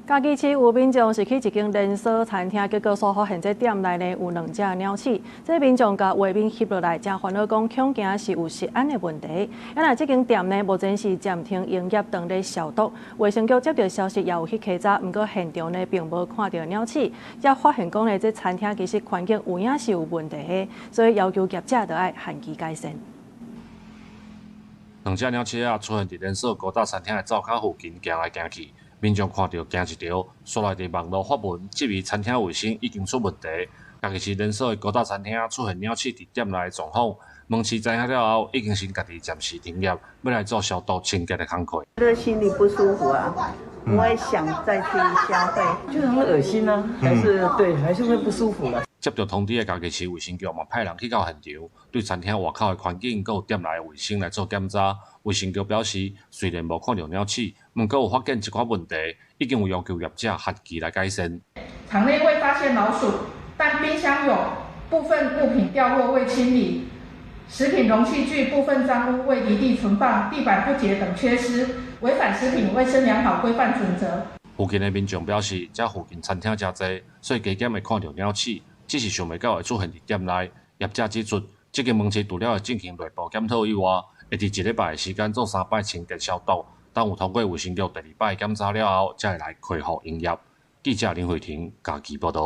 嘉义市有民众是去一间连锁餐厅，结果所发现这店内呢有2只鸟鼠。这民众甲画面翕落来，真烦恼讲恐惊是有食安的问题。原来这间店呢目前是暂停营业，当咧消毒。卫生局接到消息也有去稽查，不过现场呢并无看到鸟鼠，也发现讲呢这餐厅其实环境有影是有问题的，所以要求业者就要限期改善。2只鸟鼠啊出现伫连锁高档餐厅的灶骹附近行来行去。 民众看到惊一跳，刷来伫网络发文，质疑餐厅卫生已经出问题。嘉义市连锁的高档餐厅出现鸟鼠伫店内的状况，问市知影了后，已经先家己暂时停业，要来做消毒清洁的工作。觉得心里不舒服啊，我也想再去消费，就很恶心啊，还是对，还是会不舒服了。 接到通知的嘉义市卫生局嘛派人去到现场，对餐厅外口的环境佮店内的卫生来做检查。卫生局表示，虽然无看到鸟鼠，不过有发现一寡问题，已经有要求业者限期来改善。场内未发现老鼠，但冰箱有部分物品掉落未清理，食品容器具部分脏污未离地存放，地板不洁等缺失，违反食品卫生良好规范准则。附近的民众表示，这附近餐厅真多，所以加减会看到鸟鼠。 只是想袂到会出现伫店内，业者指出，这间门市除了会进行内部检讨以外，会伫1礼拜的时间做3摆清洁消毒。当有通过卫生局第2摆检查了后，才会来恢复营业。记者林慧婷，嘉义报道。